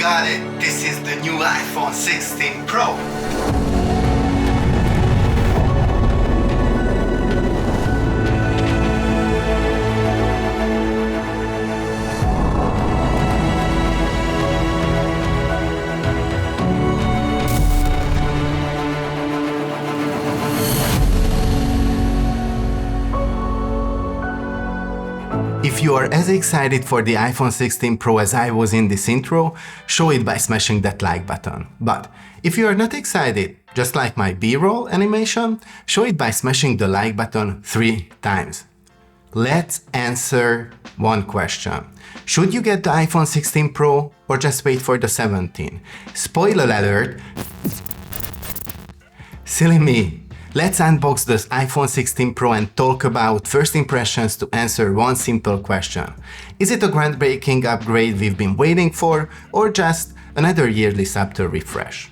got it. This is the new iPhone 16 Pro. If you are as excited for the iPhone 16 Pro as I was in this intro, show it by smashing that like button. But if you are not excited, just like my B-roll animation, show it by smashing the like button 3 times. Let's answer one question. Should you get the iPhone 16 Pro or just wait for the 17? Spoiler alert, silly me. Let's unbox this iPhone 16 Pro and talk about first impressions to answer one simple question. Is it a groundbreaking upgrade we've been waiting for, or just another yearly subtle refresh?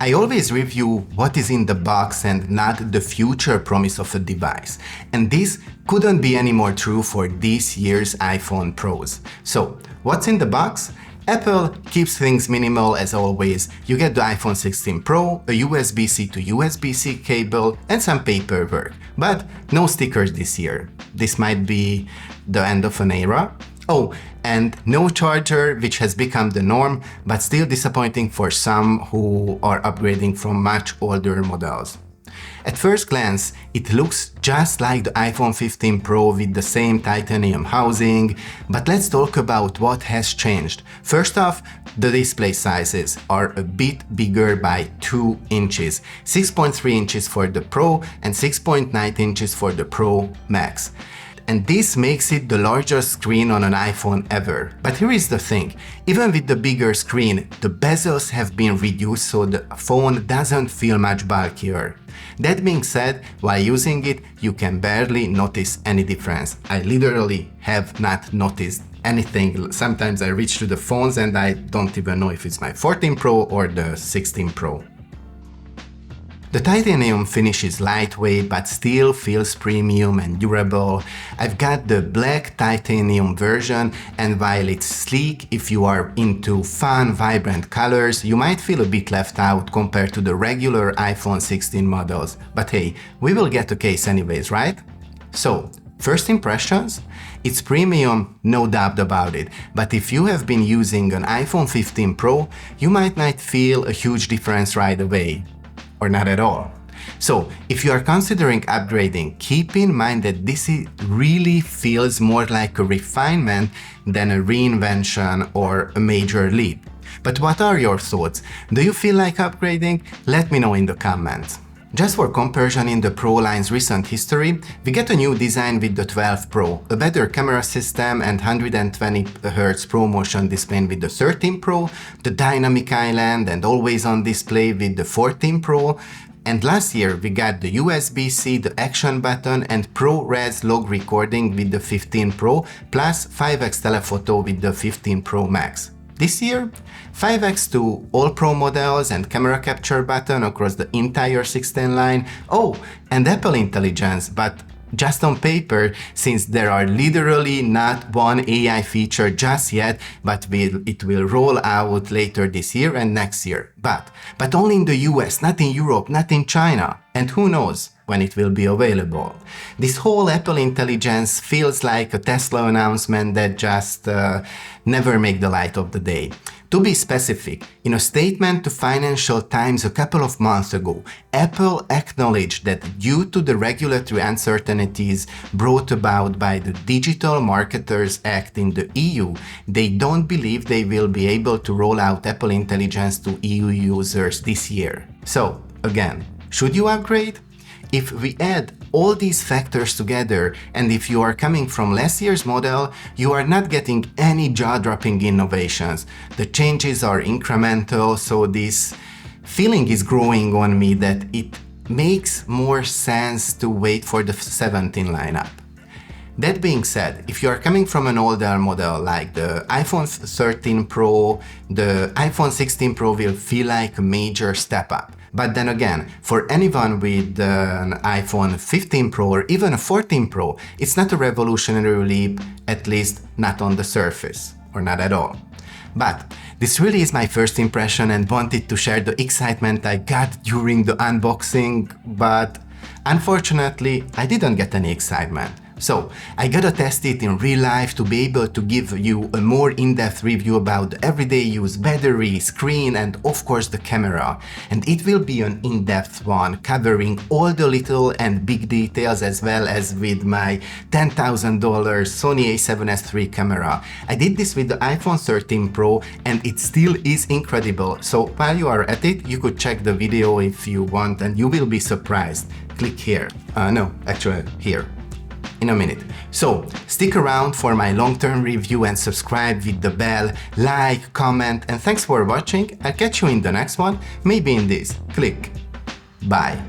I always review what is in the box and not the future promise of a device, and this couldn't be any more true for this year's iPhone Pros. So, what's in the box? Apple keeps things minimal as always. You get the iPhone 16 Pro, a USB-C to USB-C cable, and some paperwork. But no stickers this year. This might be the end of an era. Oh, and no charger, which has become the norm, but still disappointing for some who are upgrading from much older models. At first glance, it looks just like the iPhone 15 Pro with the same titanium housing, but let's talk about what has changed. First off, the display sizes are a bit bigger by 2 inches, 6.3 inches for the Pro and 6.9 inches for the Pro Max. And this makes it the largest screen on an iPhone ever. But here is the thing, even with the bigger screen, the bezels have been reduced so the phone doesn't feel much bulkier. That being said, while using it, you can barely notice any difference. I literally have not noticed anything. Sometimes I reach to the phones and I don't even know if it's my 14 Pro or the 16 Pro. The titanium finish is lightweight but still feels premium and durable. I've got the black titanium version, and while it's sleek, if you are into fun, vibrant colors, you might feel a bit left out compared to the regular iPhone 16 models. But hey, we will get a case anyways, right? So, first impressions? It's premium, no doubt about it, but if you have been using an iPhone 15 Pro, you might not feel a huge difference right away. Or not at all. So, if you are considering upgrading, keep in mind that this really feels more like a refinement than a reinvention or a major leap. But what are your thoughts? Do you feel like upgrading? Let me know in the comments. Just for comparison, in the Pro line's recent history, we get a new design with the 12 Pro, a better camera system and 120Hz ProMotion display with the 13 Pro, the dynamic island and always-on display with the 14 Pro, and last year we got the USB-C, the action button and ProRes log recording with the 15 Pro, plus 5x telephoto with the 15 Pro Max. This year, 5x to all Pro models and camera capture button across the entire 16 line. Oh, and Apple Intelligence, but just on paper, since there are literally not one AI feature just yet, but it will roll out later this year and next year. But only in the US, not in Europe, not in China. And who knows when it will be available. This whole Apple Intelligence feels like a Tesla announcement that just never make the light of the day. To be specific, in a statement to Financial Times a couple of months ago, Apple acknowledged that due to the regulatory uncertainties brought about by the Digital Marketers Act in the EU, they don't believe they will be able to roll out Apple Intelligence to EU users this year. So, again, should you upgrade? If we add all these factors together, and if you are coming from last year's model, you are not getting any jaw-dropping innovations. The changes are incremental, so this feeling is growing on me that it makes more sense to wait for the 17 lineup. That being said, if you are coming from an older model like the iPhone 13 Pro, the iPhone 16 Pro will feel like a major step up. But then again, for anyone with an iPhone 15 Pro or even a 14 Pro, it's not a revolutionary leap, at least not on the surface, or not at all. But This really is my first impression and wanted to share the excitement I got during the unboxing, but unfortunately I didn't get any excitement. So I gotta test it in real life to be able to give you a more in-depth review about the everyday use, battery, screen, and of course the camera. And it will be an in-depth one, covering all the little and big details, as well as with my $10,000 Sony a7S III camera. I did this with the iPhone 13 Pro and it still is incredible. So while you are at it, you could check the video if you want and you will be surprised. Click here. No, actually here. In a minute. So stick around for my long-term review and subscribe with the bell, like, comment, and thanks for watching. I'll catch you in the next one, maybe in this. Click. Bye.